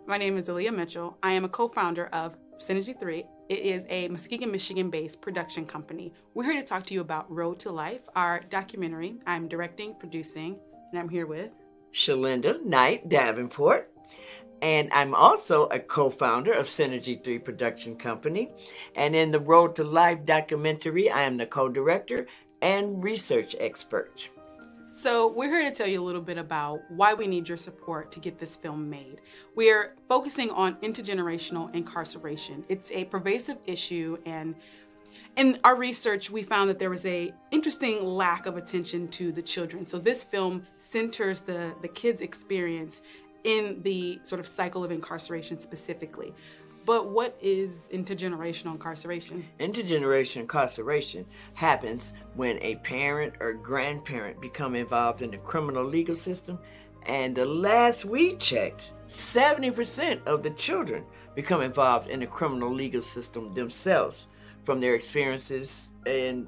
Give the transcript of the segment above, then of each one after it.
My name is Aaliyah Mitchell. I am a co-founder of Synergy 3. It is a Muskegon, Michigan-based production company. We're here to talk to you about Road to Life, our documentary. I'm directing, producing, and I'm here with Shalinda Knight Davenport. And I'm also a co founder of Synergy 3 Production Company. And in the Road to Life documentary, I am the co director and research expert. So, we're here to tell you a little bit about why we need your support to get this film made. We're focusing on intergenerational incarceration. It's a pervasive issue, and in our research, we found that there was a interesting lack of attention to the children. So this film centers the kids' experience in the sort of cycle of incarceration specifically. But what is intergenerational incarceration? Intergenerational incarceration happens when a parent or grandparent become involved in the criminal legal system. And the last we checked, 70% of the children become involved in the criminal legal system themselves from their experiences and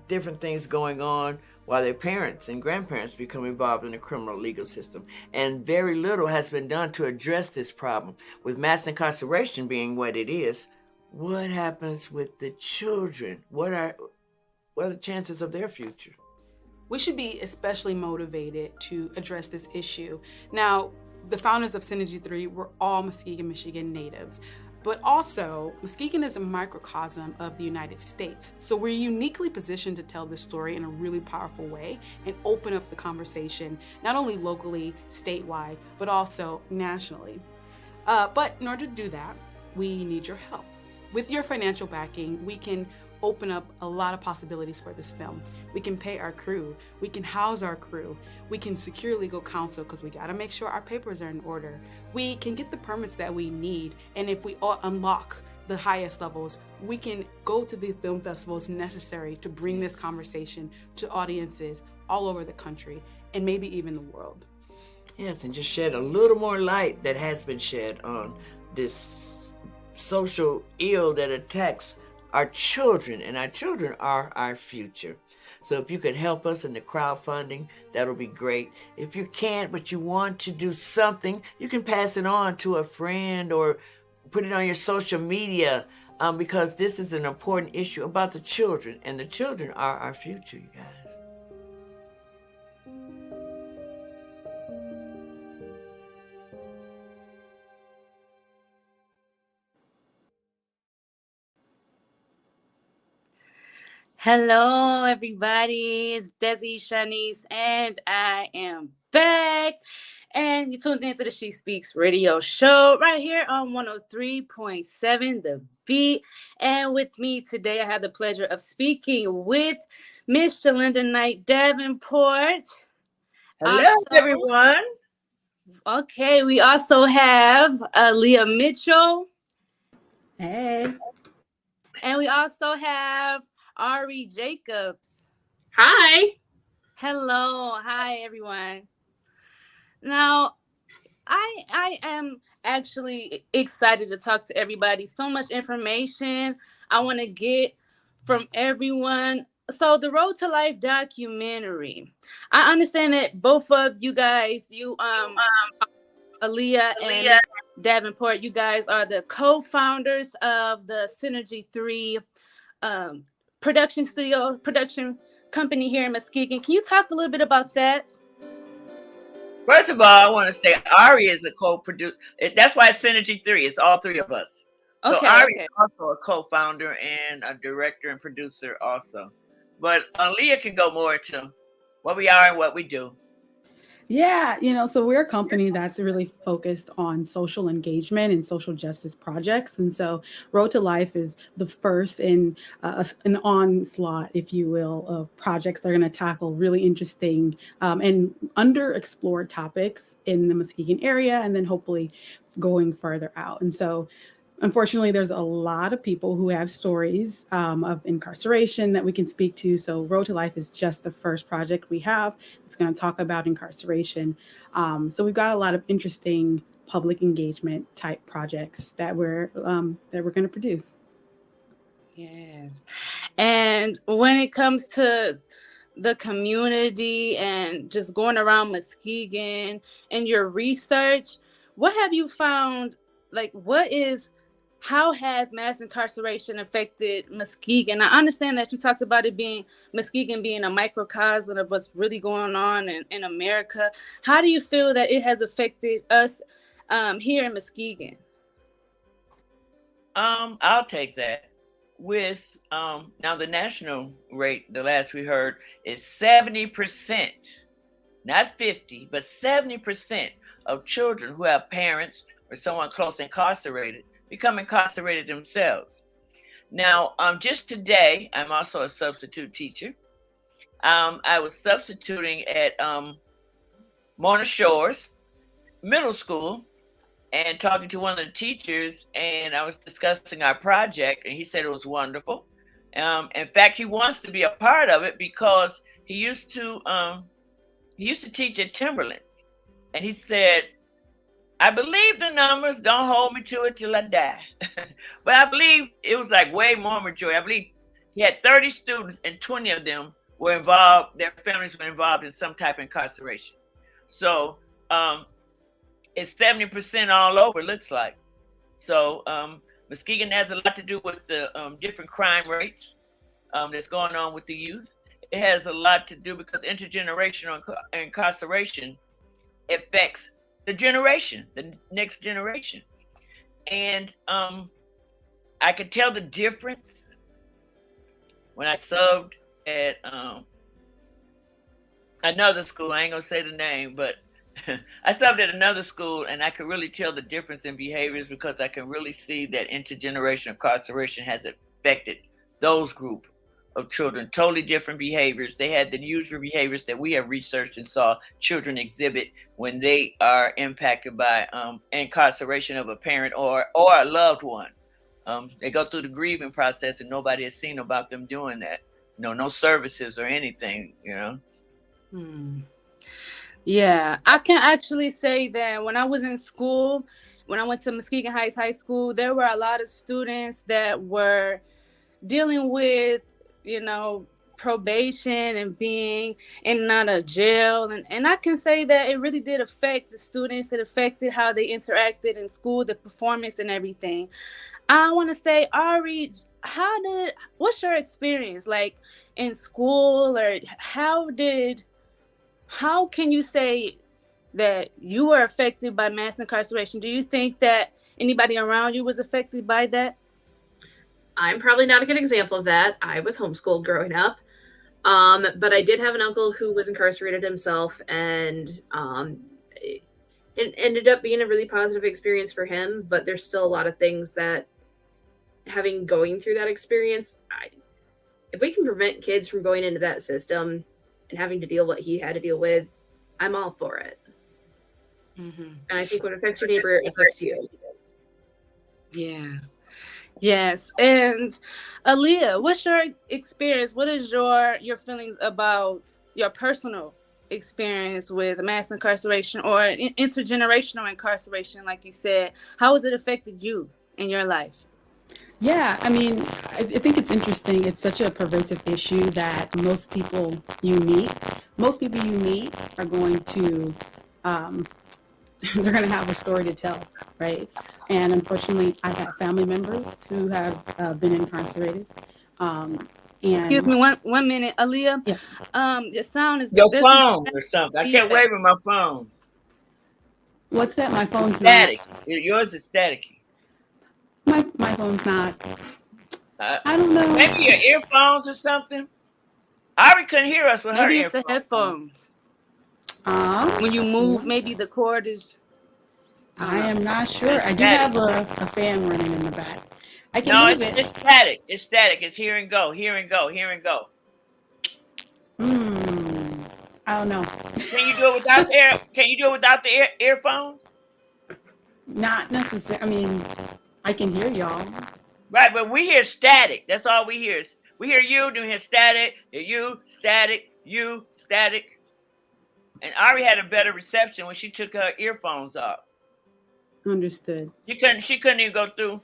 different things going on while their parents and grandparents become involved in the criminal legal system. And very little has been done to address this problem. With mass incarceration being what it is, what happens with the children? What are the chances of their future? We should be especially motivated to address this issue. Now, the founders of Synergy 3 were all Muskegon, Michigan natives. But also, Muskegon is a microcosm of the United States. So we're uniquely positioned to tell this story in a really powerful way and open up the conversation, not only locally, statewide, but also nationally. But in order to do that, we need your help. With your financial backing, we can open up a lot of possibilities for this film. We can pay our crew, we can house our crew, we can secure legal counsel because we gotta make sure our papers are in order. We can get the permits that we need, and if we all unlock the highest levels, we can go to the film festivals necessary to bring this conversation to audiences all over the country and maybe even the world. Yes, and just shed a little more light that has been shed on this social ill that attacks our children, and our children are our future. So if you could help us in the crowdfunding, that'll be great. If you can't, but you want to do something, you can pass it on to a friend or put it on your social media because this is an important issue about the children, and the children are our future, you guys. Hello, everybody. It's Desi, Shanice, and I am back. And you tuned into the She Speaks radio show right here on 103.7 The Beat. And with me today, I have the pleasure of speaking with Miss Shalinda Knight Davenport. Hello, Also, everyone. okay, we also have Leah Mitchell. Hey. And we also have Ari Jacobs. Hi. Hello. Hi, everyone. Now, I am actually excited to talk to everybody. So much information I want to get from everyone. So the Road to Life documentary. I understand that both of you guys, Aaliyah and Ms. Davenport, you guys are the co-founders of the Synergy 3 production company here in Muskegon. Can you talk a little bit about that? First of all, I want to say Ari is a co-producer. That's why it's Synergy 3. It's all three of us. So Ari is also a co-founder and a director and producer also. But Leah can go more into what we are and what we do. Yeah, so we're a company that's really focused on social engagement and social justice projects. And so Road to Life is the first in an onslaught, if you will, of projects that are going to tackle really interesting and underexplored topics in the Muskegon area, and then hopefully going further out. And so unfortunately, there's a lot of people who have stories of incarceration that we can speak to. So Road to Life is just the first project we have. It's going to talk about incarceration. So we've got a lot of interesting public engagement type projects that we're going to produce. Yes. And when it comes to the community and just going around Muskegon and your research, what have you found? Like, how has mass incarceration affected Muskegon? I understand that you talked about it being Muskegon being a microcosm of what's really going on in America. How do you feel that it has affected us here in Muskegon? I'll take that. With now the national rate, the last we heard, is 70%, not 50, but 70% of children who have parents or someone close incarcerated become incarcerated themselves. Now, just today, I'm also a substitute teacher. I was substituting at Mona Shores Middle School and talking to one of the teachers, and I was discussing our project, and he said it was wonderful. In fact, he wants to be a part of it because he used to teach at Timberland, and he said, I believe the numbers, don't hold me to it till I die. But I believe it was like way more majority. I believe he had 30 students and 20 of them were involved, their families were involved in some type of incarceration. So it's 70% all over, it looks like. So Muskegon has a lot to do with the different crime rates that's going on with the youth. It has a lot to do because intergenerational incarceration affects the generation, the next generation. And I could tell the difference when I subbed at another school. I ain't gonna say the name, but I subbed at another school, and I could really tell the difference in behaviors because I can really see that intergenerational incarceration has affected those group of children. Totally different behaviors. They had the usual behaviors that we have researched and saw children exhibit when they are impacted by incarceration of a parent or a loved one. They go through the grieving process, and nobody has seen about them doing that. No services or anything. Yeah, I can actually say that when I was in school, when I went to Muskegon Heights High School, there were a lot of students that were dealing with, probation and being in and out of jail. And I can say that it really did affect the students. It affected how they interacted in school, the performance and everything. I want to say, Ari, what's your experience like in school, or how can you say that you were affected by mass incarceration? Do you think that anybody around you was affected by that? I'm probably not a good example of that. I was homeschooled growing up. But I did have an uncle who was incarcerated himself, and it ended up being a really positive experience for him. But there's still a lot of things that, going through that experience, if we can prevent kids from going into that system and having to deal what he had to deal with, I'm all for it. Mm-hmm. And I think what affects your neighbor affects you. Yeah. Yes. And Aaliyah, what's your experience? What is your feelings about your personal experience with mass incarceration or intergenerational incarceration, like you said? How has it affected you in your life? Yeah, I mean, I think it's interesting. It's such a pervasive issue that most people you meet are going to, they're going to have a story to tell, right? And unfortunately, I have family members who have been incarcerated. Excuse me, one minute, Aaliyah. Yeah. Your sound is your phone or something. I can't wave with my phone. What's that? My phone's static. Yours is staticky. My phone's not. I don't know. Maybe your earphones or something. Ari couldn't hear us with her earphones. Maybe it's the headphones. When you move, maybe the cord is. I am not sure. I do have a fan running in the back. I can move it. It's static. It's static. It's here and go, here and go, here and go. I don't know. Can you do it without Can you do it without the earphones? Not necessarily. I mean, I can hear y'all. Right, but we hear static. That's all we hear. We hear you, then we hear static, you, static, you, static. And Ari had a better reception when she took her earphones off. Understood. She couldn't even go through.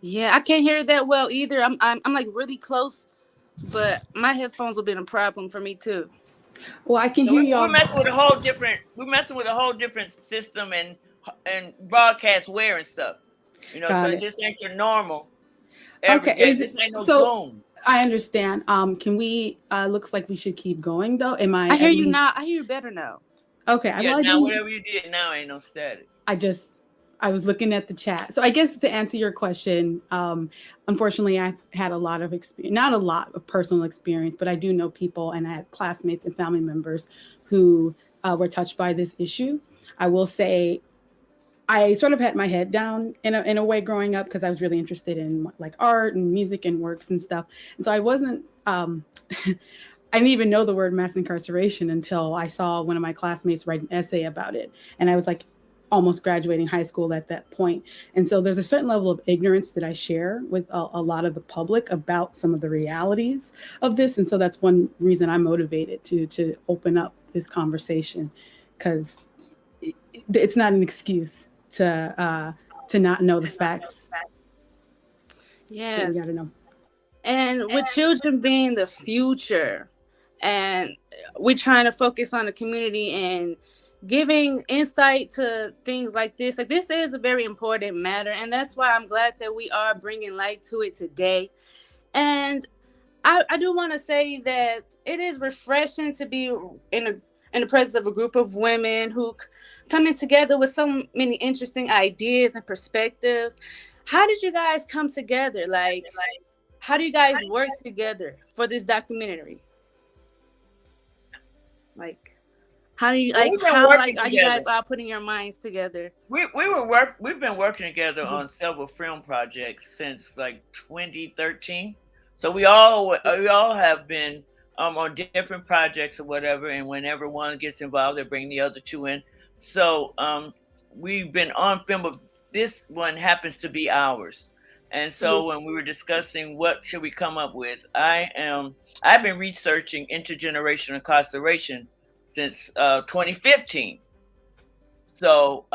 Yeah, I can't hear that well either. I'm like really close, but my headphones will be a problem for me too. Well, I can hear y'all. We're messing with a whole different system and and broadcast wear and stuff. You know, so Got it it. just ain't your normal every Okay, day. is This it ain't no so? Zoom. I understand. Can we? Looks like we should keep going though. Am I I hear at you now. least? I hear you better now. Okay. Yeah, Well, I now didn't. whatever you did now ain't no static. I just I was looking at the chat. So I guess to answer your question, unfortunately, I've had a lot of experience, not a lot of personal experience, but I do know people and I had classmates and family members who were touched by this issue. I will say I sort of had my head down in a way growing up because I was really interested in like art and music and works and stuff. And so I wasn't, I didn't even know the word mass incarceration until I saw one of my classmates write an essay about it. And I was like almost graduating high school at that point. And so there's a certain level of ignorance that I share with a lot of the public about some of the realities of this. And so that's one reason I'm motivated to open up this conversation because it's not an excuse to not know the facts. So we got Yes. to know. And with children being the future, and we're trying to focus on the community and giving insight to things like this. Like, this is a very important matter, and that's why I'm glad that we are bringing light to it today. And I do want to say that it is refreshing to be in the presence of a group of women who coming together with so many interesting ideas and perspectives. How did you guys come together? Like, how do you guys work together for this documentary? Like, how do you Well, like we've been how working like are you together. guys all putting your minds together? We've been working together Mhm. on several film projects since like 2013. So we all have been on different projects or whatever, and whenever one gets involved, they bring the other two in. So we've been on film, but this one happens to be ours. And so when we were discussing what should we come up with, I've been researching intergenerational incarceration since 2015. So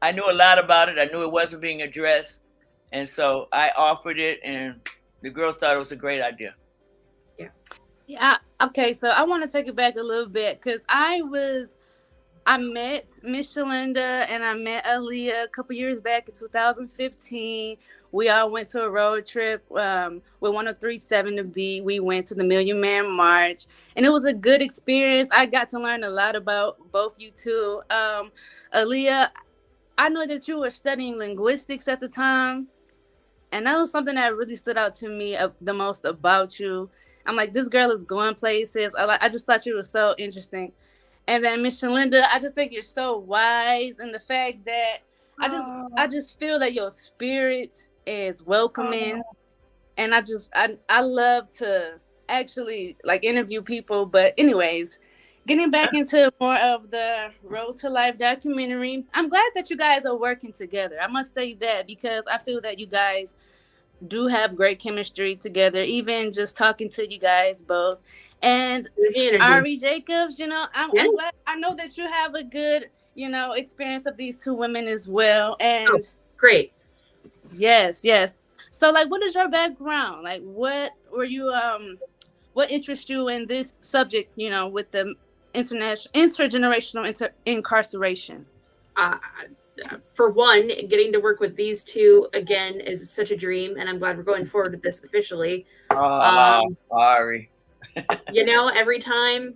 I knew a lot about it. I knew it wasn't being addressed, and so I offered it, and the girls thought it was a great idea. Yeah. Okay. So I want to take it back a little bit because I met Miss Shalinda and I met Aaliyah a couple years back in 2015. We all went to a road trip with 1037 to B. We went to the Million Man March, and it was a good experience. I got to learn a lot about both you two. Aaliyah, I know that you were studying linguistics at the time, and that was something that really stood out to me the most about you. I'm like, this girl is going places. I just thought you were so interesting. And then Miss Shalinda, I just think you're so wise, and the fact that I just feel that your spirit is welcoming, and I love to actually like interview people. But anyways, getting back into more of the Road to Life documentary, I'm glad that you guys are working together. I must say that because I feel that you guys do have great chemistry together, even just talking to you guys both. And Ari Jacobs, Yeah. I'm glad. I know that you have a good, experience of these two women as well. Oh, And great. yes, yes. So, like, what is your background? Like, what interests you in this subject, with the intergenerational incarceration? Uh, for one, getting to work with these two again is such a dream, and I'm glad we're going forward with this officially. Sorry. Every time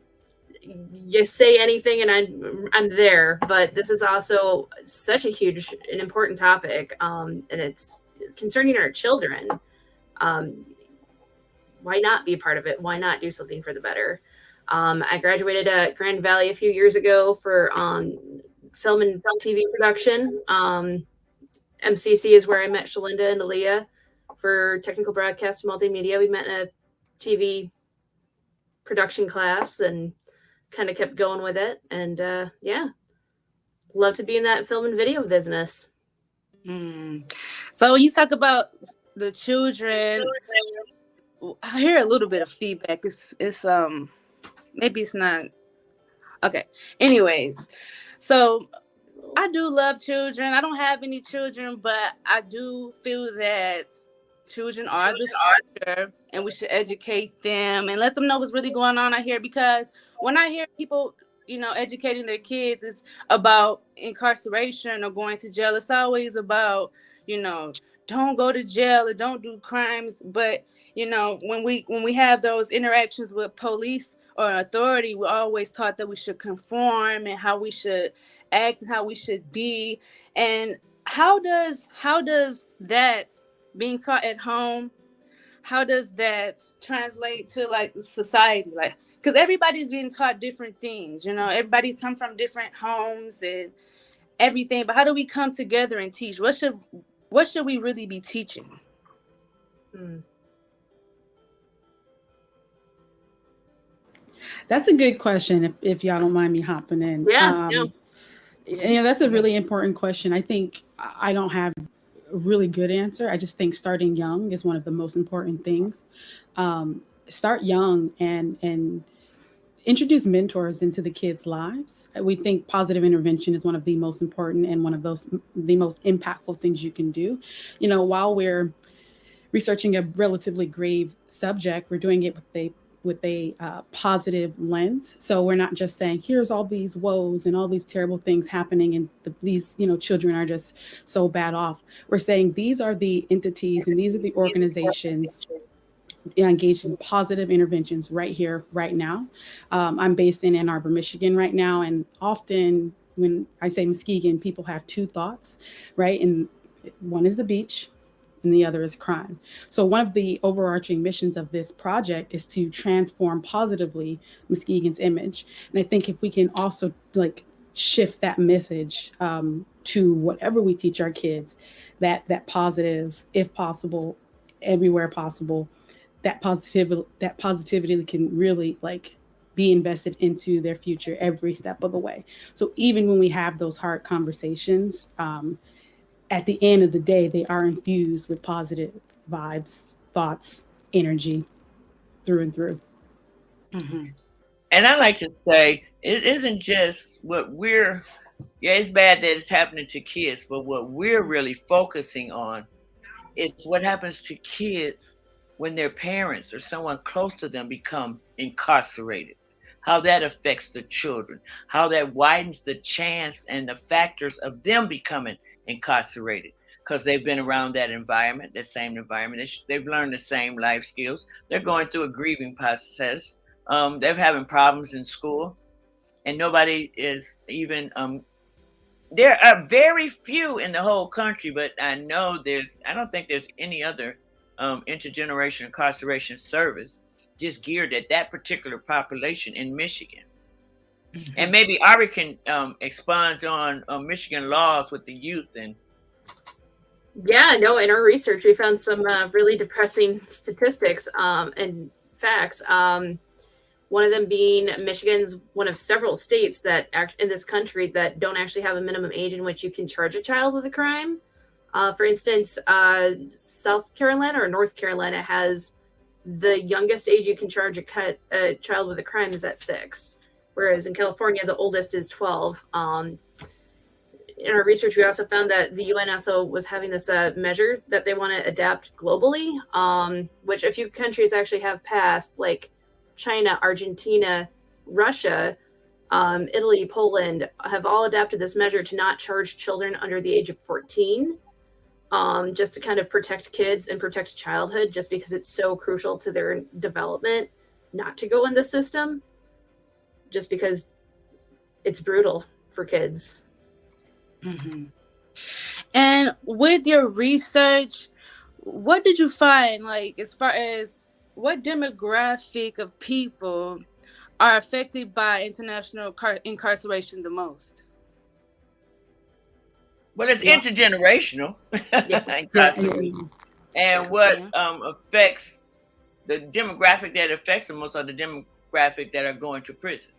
you say anything, and I'm there. But this is also such a huge and important topic, and it's concerning our children. Why not be a part of it? Why not do something for the better? I graduated at Grand Valley a few years ago for film and TV production. MCC is where I met Shalinda and Aaliyah for technical broadcast multimedia. We met in a TV production class and kind of kept going with it. And yeah, love to be in that film and video business. So you talk about the children. I hear a little bit of feedback. It's maybe it's not okay. Anyways, so I do love children. I don't have any children, but I do feel that children are the future, and we should educate them and let them know what's really going on out here. Because when I hear people educating their kids is about incarceration or going to jail. It's always about, you know, don't go to jail or don't do crimes. But, when we have those interactions with police or authority, we're always taught that we should conform and how we should act and how we should be. And how does that being taught at home, how does that translate to like society? Like, because everybody's being taught different things, everybody come from different homes and everything, but how do we come together and teach? What should we really be teaching? That's a good question. If y'all don't mind me hopping in. Yeah, no. That's a really important question. I think I don't have a really good answer. I just think starting young is one of the most important things. Start young and introduce mentors into the kids' lives. We think positive intervention is one of the most important and one of the most impactful things you can do. While we're researching a relatively grave subject, we're doing it with a positive lens. So we're not just saying, here's all these woes and all these terrible things happening, and these children are just so bad off. We're saying these are the entities and these are the organizations engaged in positive interventions right here, right now. I'm based in Ann Arbor, Michigan right now, and often when I say Muskegon, people have two thoughts, right? And one is the beach, and the other is crime. So one of the overarching missions of this project is to transform positively Muskegon's image. And I think if we can also shift that message to whatever we teach our kids, that positive, if possible, everywhere possible, that positivity can really be invested into their future every step of the way. So even when we have those hard conversations, at the end of the day, they are infused with positive vibes, thoughts, energy through and through. Mm-hmm. And I like to say, it isn't just it's bad that it's happening to kids, but what we're really focusing on is what happens to kids when their parents or someone close to them become incarcerated, how that affects the children, how that widens the chance and the factors of them becoming incarcerated because they've been around that environment, that same environment. They've learned the same life skills. They're going through a grieving process. They're having problems in school, and nobody is even there are very few in the whole country, but I don't think there's any other intergenerational incarceration service just geared at that particular population in Michigan. Mm-hmm. And maybe Ari can expand on Michigan laws with the youth. And yeah, no, in our research, we found some really depressing statistics and facts. One of them being Michigan's one of several states that act in this country that don't actually have a minimum age in which you can charge a child with a crime. For instance, South Carolina or North Carolina has the youngest age you can charge a child with a crime is at 6, whereas in California, the oldest is 12. In our research, we also found that the UN also was having this measure that they want to adapt globally, which a few countries actually have passed, like China, Argentina, Russia, Italy, Poland, have all adapted this measure to not charge children under the age of 14, just to kind of protect kids and protect childhood, just because it's so crucial to their development not to go in the system, just because it's brutal for kids. Mm-hmm. And with your research, what did you find, like, as far as what demographic of people are affected by international incarceration the most? Well, it's intergenerational incarceration. And what affects the demographic that affects the most are the demographic that are going to prison.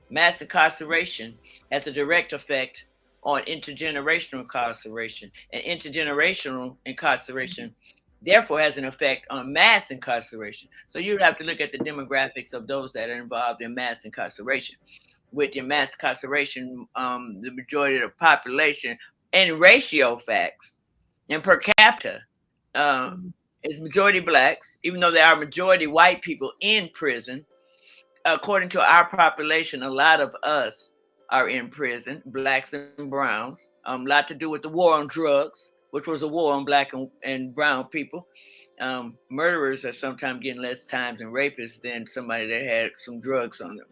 Mass incarceration has a direct effect on intergenerational incarceration, and intergenerational incarceration therefore has an effect on mass incarceration. So you'd have to look at the demographics of those that are involved in mass incarceration. With your mass incarceration, the majority of the population and ratio facts and per capita is majority blacks, even though there are majority white people in prison. according to our population, a lot of us are in prison, blacks and browns. A lot to do with the war on drugs, which was a war on black and brown people. Murderers are sometimes getting less times than rapists than somebody that had some drugs on them,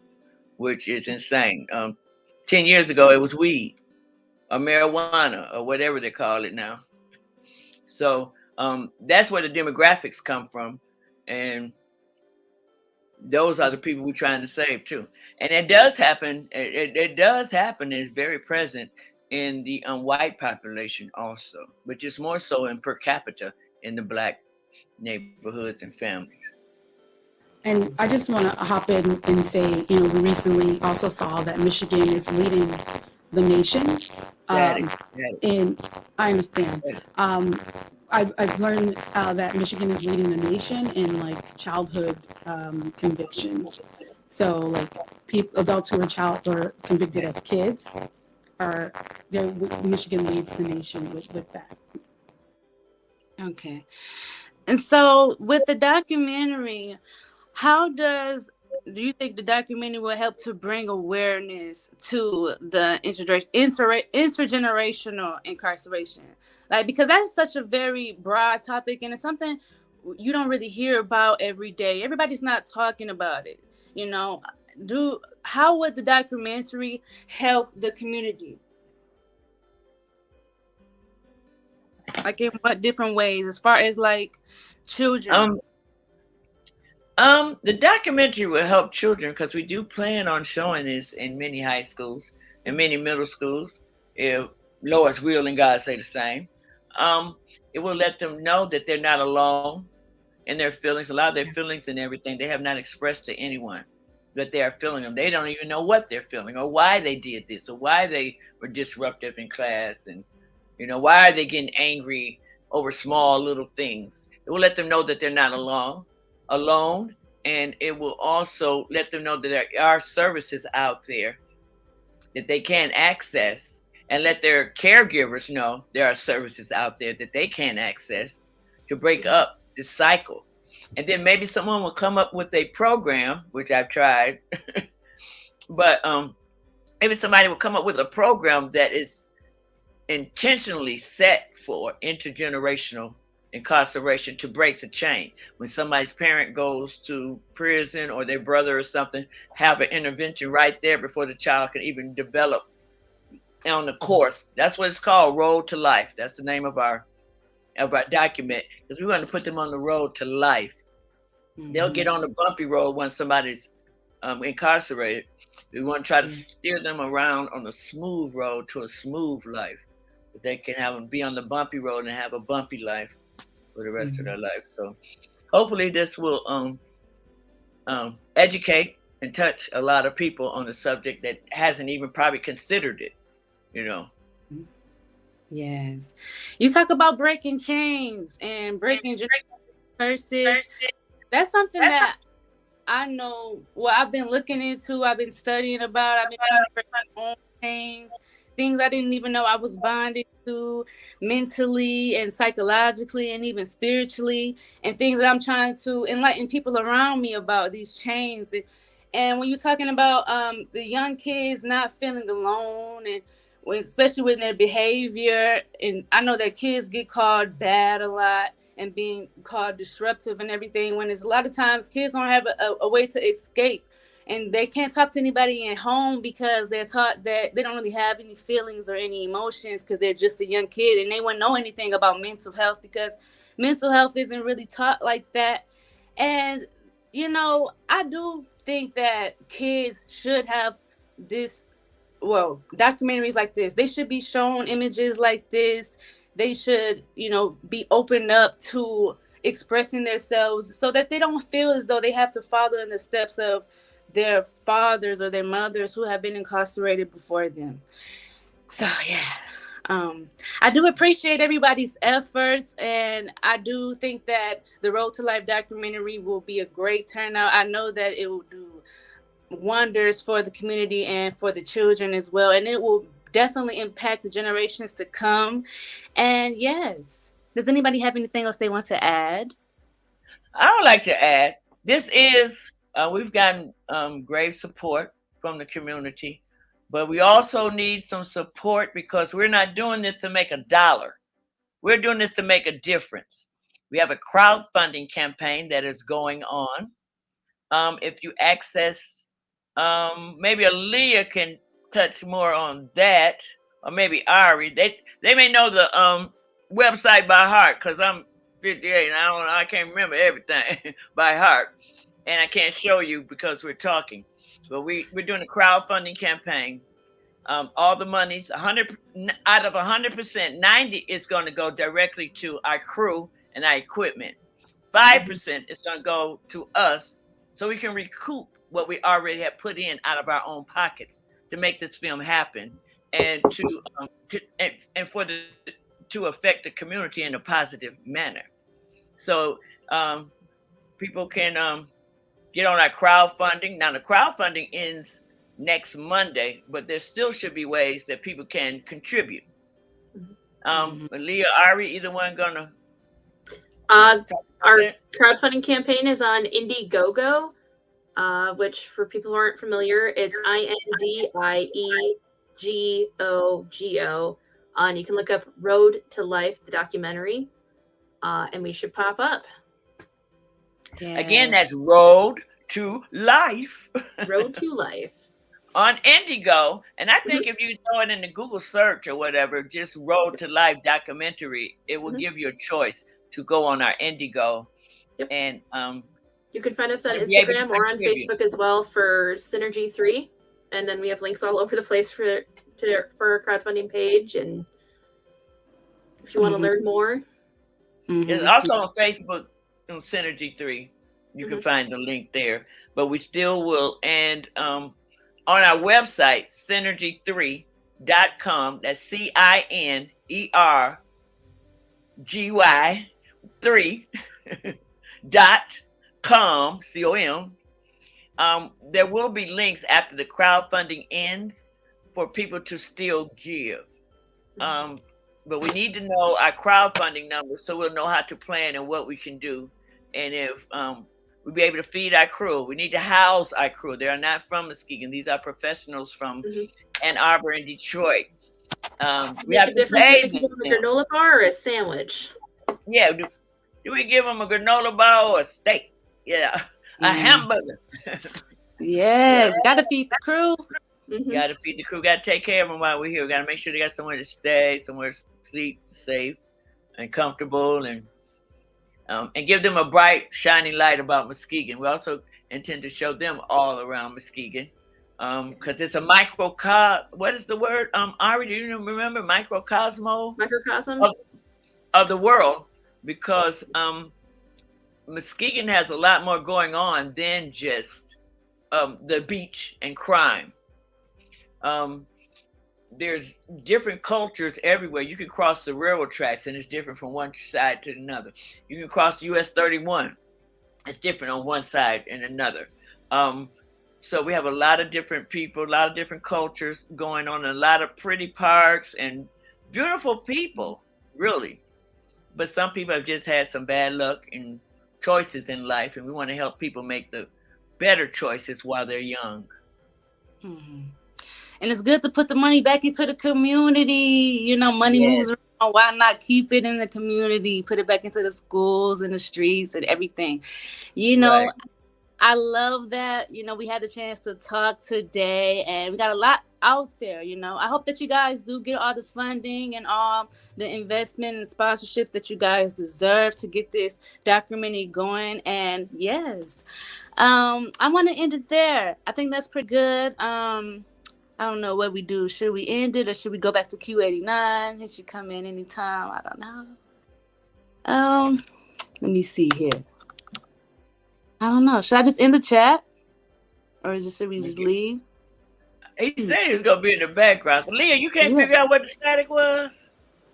which is insane. 10 years ago, it was weed or marijuana or whatever they call it now. So that's where the demographics come from, and those are the people we're trying to save too. And it does happen. It does happen. It's very present in the white population also, but just more so in per capita in the black neighborhoods and families. And I just want to hop in and say, we recently also saw that Michigan is leading the nation. And I understand. I've learned that Michigan is leading the nation in like childhood convictions. So like adults who were convicted as kids Michigan leads the nation with that. Okay. And so with the documentary, how do you think the documentary will help to bring awareness to the intergenerational incarceration? Like, because that's such a very broad topic, and it's something you don't really hear about every day. Everybody's not talking about it. How would the documentary help the community? Like, in what different ways, as far as like children? The documentary will help children because we do plan on showing this in many high schools and many middle schools, if Lord's will and God say the same. It will let them know that they're not alone in their feelings. A lot of their feelings and everything they have not expressed to anyone, that they are feeling them. They don't even know what they're feeling or why they did this or why they were disruptive in class, and why are they getting angry over small little things. It will let them know that they're not alone, and it will also let them know that there are services out there that they can access, and let their caregivers know there are services out there that they can access to break up this cycle. And then maybe someone will come up with a program, which I've tried, but maybe somebody will come up with a program that is intentionally set for intergenerational incarceration to break the chain. When somebody's parent goes to prison or their brother or something, have an intervention right there before the child can even develop on the course. That's what it's called, Road to Life. That's the name of our document, because we want to put them on the road to life. Mm-hmm. They'll get on the bumpy road when somebody's incarcerated. We want to try to steer them around on a smooth road to a smooth life. But they can be on the bumpy road and have a bumpy life for the rest of their life. So hopefully this will educate and touch a lot of people on the subject that hasn't even probably considered it, Yes. You talk about breaking chains and breaking curses. That's something that I know, I've been looking into, I've been studying about, I've been trying to break my own chains, things I didn't even know I was bonded to mentally and psychologically and even spiritually, and things that I'm trying to enlighten people around me about these chains. And when you're talking about the young kids not feeling alone, and especially with their behavior, and I know that kids get called bad a lot and being called disruptive and everything, when it's a lot of times kids don't have a way to escape, and they can't talk to anybody at home because they're taught that they don't really have any feelings or any emotions because they're just a young kid, and they wouldn't know anything about mental health because mental health isn't really taught like that. And I do think that kids should have documentaries like this. They should be shown images like this. They should, be opened up to expressing themselves so that they don't feel as though they have to follow in the steps of their fathers or their mothers who have been incarcerated before them. So, yeah. I do appreciate everybody's efforts, and I do think that the Road to Life documentary will be a great turnout. I know that it will do wonders for the community and for the children as well, and it will definitely impact the generations to come. And yes, does anybody have anything else they want to add? I would like to add, this is we've gotten great support from the community, but we also need some support because we're not doing this to make a dollar. We're doing this to make a difference. We have a crowdfunding campaign that is going on. If you access, maybe Aaliyah can touch more on that, or maybe Ari. They may know the website by heart because I'm 58 and I can't remember everything by heart, and I can't show you because we're talking. But we're doing a crowdfunding campaign. All the money's 100 out of 100%. 90 is going to go directly to our crew and our equipment. 5% is going to go to us, so we can recoup what we already have put in out of our own pockets to make this film happen, and to affect the community in a positive manner. So people can get on our crowdfunding. Now the crowdfunding ends next Monday, but there still should be ways that people can contribute. Leah, Ari, either one gonna? Our crowdfunding campaign is on Indiegogo, which for people who aren't familiar, it's INDIEGOGO. And you can look up Road to Life, the documentary, and we should pop up. Yeah. Again, that's Road to Life. Road to Life. On Indigo. And I think if you throw it in the Google search or whatever, just Road to Life documentary, it will give you a choice to go on our Indigo. Yep. And you can find us on Instagram or on Facebook as well for Synergy 3. And then we have links all over the place for our crowdfunding page. And if you want to learn more. It's also on Facebook on Synergy 3. You can find the link there. But we still will. And on our website, synergy3.com. That's CINERGY 3.com, COM. There will be links after the crowdfunding ends for people to still give. But we need to know our crowdfunding numbers so we'll know how to plan and what we can do. And if we'll be able to feed our crew. We need to house our crew. They are not from Muskegon. These are professionals from Ann Arbor and Detroit. We have to pay them. A granola bar or a sandwich? Yeah. Do we give them a granola bar or a steak? Yeah. A hamburger. Yes. Got to feed the crew. Got to feed the crew. Got to take care of them while we're here. We got to make sure they got somewhere to stay, somewhere to sleep, safe and comfortable, and give them a bright, shining light about Muskegon. We also intend to show them all around Muskegon, because it's a what is the word? Ari, do you remember microcosm of the world? Because Muskegon has a lot more going on than just the beach and crime. There's different cultures everywhere. You can cross the railroad tracks and it's different from one side to another. You can cross US 31. It's different on one side and another. So we have a lot of different people, a lot of different cultures going on, a lot of pretty parks and beautiful people, really. But some people have just had some bad luck and choices in life, and we want to help people make the better choices while they're young. And it's good to put the money back into the community. You know, money moves around. Why not keep it in the community? Put it back into the schools and the streets and everything. You know, I love that. You know, we had the chance to talk today and we got a lot out there. You know, I hope that you guys do get all the funding and all the investment and sponsorship that you guys deserve to get this documentary going. And yes, I want to end it there. I think that's pretty good. I don't know what we do. Should we end it or should we go back to Q89? It should come in anytime. I don't know. Let me see here. I don't know. Should I just end the chat? Or should we just leave? He said he was going to be in the background. Leah, you can't figure out what the static was?